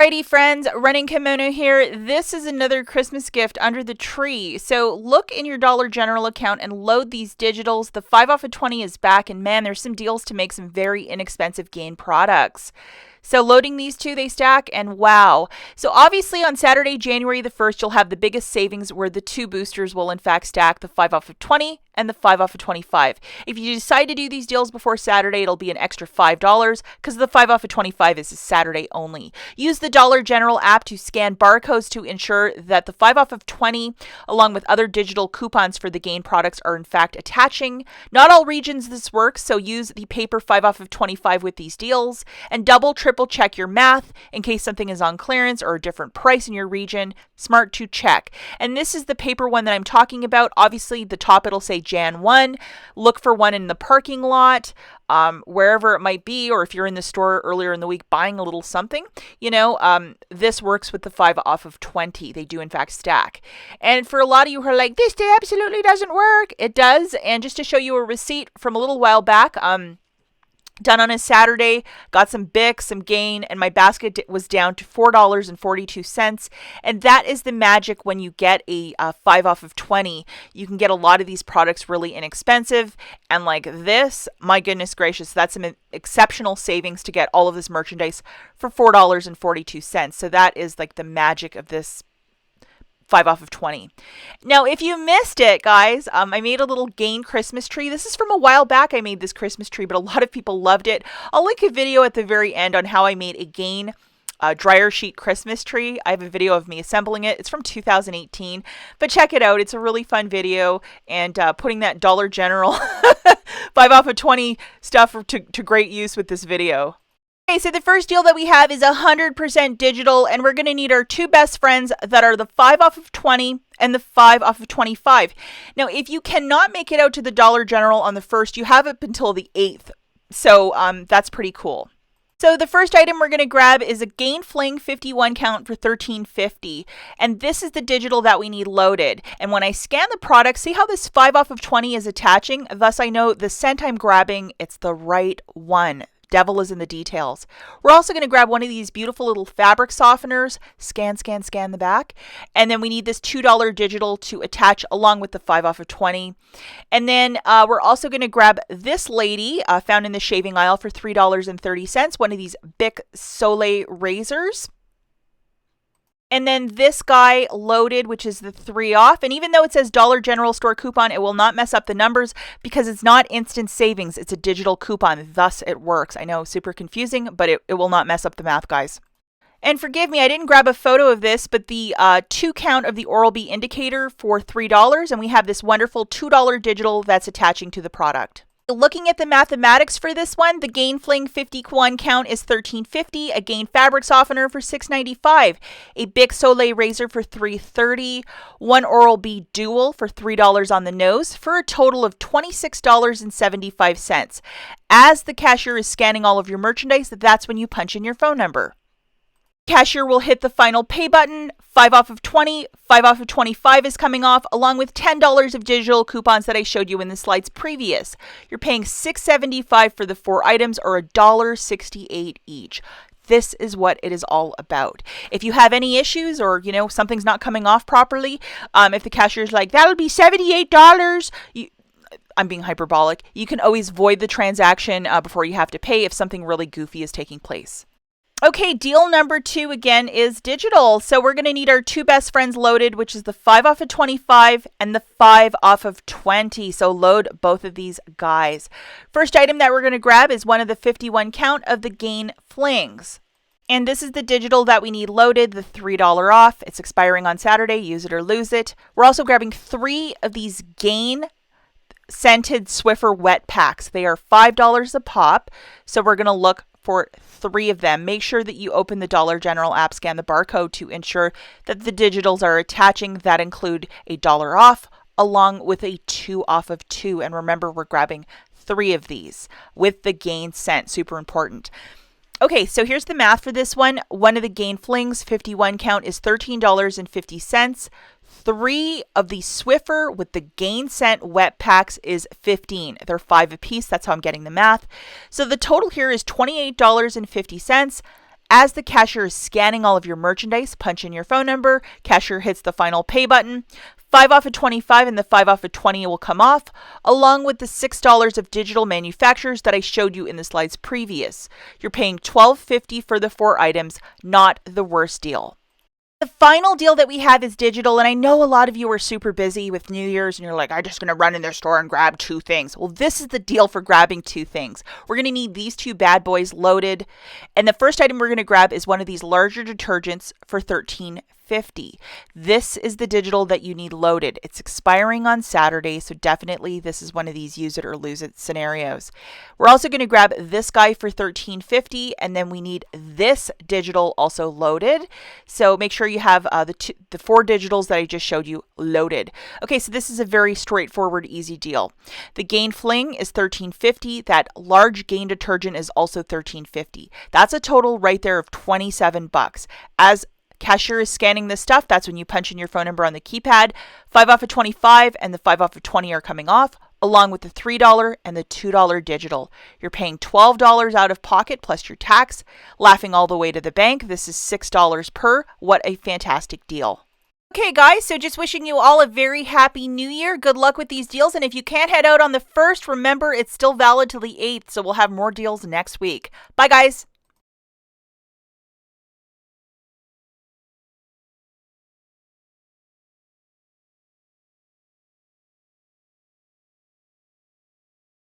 Alrighty friends, Running Kimono here. This is another Christmas gift under the tree. So look in your Dollar General account and load these digitals. The 5 off of 20 is back, and man, there's some deals to make some very inexpensive Gain products. So loading these two, they stack, and wow. So obviously on Saturday, January the 1st, you'll have the biggest savings where the two boosters will in fact stack, the 5 off of 20 and the 5 off of 25. If you decide to do these deals before Saturday, it'll be an extra $5 because the 5 off of 25 is a Saturday only. Use the Dollar General app to scan barcodes to ensure that the 5 off of 20 along with other digital coupons for the Gain products are in fact attaching. Not all regions this works, so use the paper 5 off of 25 with these deals, and triple check your math in case something is on clearance or a different price in your region. Smart to check. And this is the paper one that I'm talking about. Obviously the top it'll say Jan 1. Look for one in the parking lot, wherever it might be, or if you're in the store earlier in the week buying a little something, this works with the 5 off of 20. They do in fact stack. And for a lot of you who are like, this absolutely doesn't work, it does. And just to show you a receipt from a little while back, done on a Saturday, got some Bic, some Gain, and my basket was down to $4.42. And that is the magic when you get a 5 off of 20. You can get a lot of these products really inexpensive. And like this, my goodness gracious, that's some exceptional savings to get all of this merchandise for $4.42. So that is like the magic of this 5 off of 20. Now, if you missed it, guys, I made a little Gain Christmas tree. This is from a while back. I made this Christmas tree, but a lot of people loved it. I'll link a video at the very end on how I made a Gain dryer sheet Christmas tree. I have a video of me assembling it. It's from 2018, but check it out. It's a really fun video, and putting that Dollar General 5 off of 20 stuff to great use with this video. Okay, so the first deal that we have is 100% digital, and we're going to need our two best friends that are the 5 off of 20 and the 5 off of 25. Now, if you cannot make it out to the Dollar General on the 1st, you have up until the 8th. So that's pretty cool. So the first item we're going to grab is a Gain Fling 51 count for $13.50. And this is the digital that we need loaded. And when I scan the product, see how this 5 off of 20 is attaching? Thus I know the scent I'm grabbing, it's the right one. Devil is in the details. We're also going to grab one of these beautiful little fabric softeners, scan the back, and then we need this $2 digital to attach along with the 5 off of 20. And then we're also going to grab this lady found in the shaving aisle for $3.30, one of these Bic Soleil razors. And then this guy loaded, which is the 3 off. And even though it says Dollar General store coupon, it will not mess up the numbers because it's not instant savings. It's a digital coupon. Thus, it works. I know, super confusing, but it will not mess up the math, guys. And forgive me, I didn't grab a photo of this, but the 2 count of the Oral-B indicator for $3. And we have this wonderful $2 digital that's attaching to the product. Looking at the mathematics for this one, the Gain Fling 51 count is $13.50, a Gain fabric softener for $6.95, a Bic Soleil razor for $3.30, one Oral-B dual for $3 on the nose, for a total of $26.75. As the cashier is scanning all of your merchandise, that's when you punch in your phone number. Cashier will hit the final pay button. 5 off of 20, 5 off of 25 is coming off, along with $10 of digital coupons that I showed you in the slides previous. You're paying $6.75 for the 4 items, or $1.68 each. This is what it is all about. If you have any issues, or something's not coming off properly, if the cashier's like, that'll be $78, I'm being hyperbolic, you can always void the transaction before you have to pay if something really goofy is taking place. Okay, deal number 2 again is digital. So we're going to need our two best friends loaded, which is the 5 off of 25 and the 5 off of 20. So load both of these guys. First item that we're going to grab is one of the 51 count of the Gain Flings. And this is the digital that we need loaded, the $3 off. It's expiring on Saturday. Use it or lose it. We're also grabbing 3 of these Gain scented Swiffer wet packs. They are $5 a pop. So we're going to look for 3 of them. Make sure that you open the Dollar General app, scan the barcode to ensure that the digitals are attaching. That include a $1 off along with a 2 off of 2. And remember, we're grabbing 3 of these with the Gain scent. Super important. Okay, so here's the math for this one. One of the Gain Flings 51 count is $13.50. 3 of the Swiffer with the Gain scent wet packs is $15. They're 5 apiece. That's how I'm getting the math. So the total here is $28.50. As the cashier is scanning all of your merchandise, punch in your phone number, cashier hits the final pay button. 5 off of 25 and the 5 off of 20 will come off, along with the $6 of digital manufacturers that I showed you in the slides previous. You're paying $12.50 for the 4 items, not the worst deal. The final deal that we have is digital, and I know a lot of you are super busy with New Year's and you're like, I'm just going to run in their store and grab 2 things. Well, this is the deal for grabbing 2 things. We're going to need these 2 bad boys loaded, and the first item we're going to grab is one of these larger detergents for $13.50. This is the digital that you need loaded. It's expiring on Saturday, so definitely this is one of these use it or lose it scenarios. We're also going to grab this guy for $13.50, and then we need this digital also loaded. So make sure you have the 4 digitals that I just showed you loaded. Okay, so this is a very straightforward, easy deal. The Gain Fling is $13.50. That large Gain detergent is also $13.50. That's a total right there of $27. As cashier is scanning this stuff, that's when you punch in your phone number on the keypad. 5 off of 25 and the 5 off of 20 are coming off, along with the $3 and the $2 digital. You're paying $12 out of pocket plus your tax. Laughing all the way to the bank. This is $6 per. What a fantastic deal. Okay, guys, so just wishing you all a very happy new year. Good luck with these deals. And if you can't head out on the 1st, remember it's still valid till the 8th, so we'll have more deals next week. Bye, guys.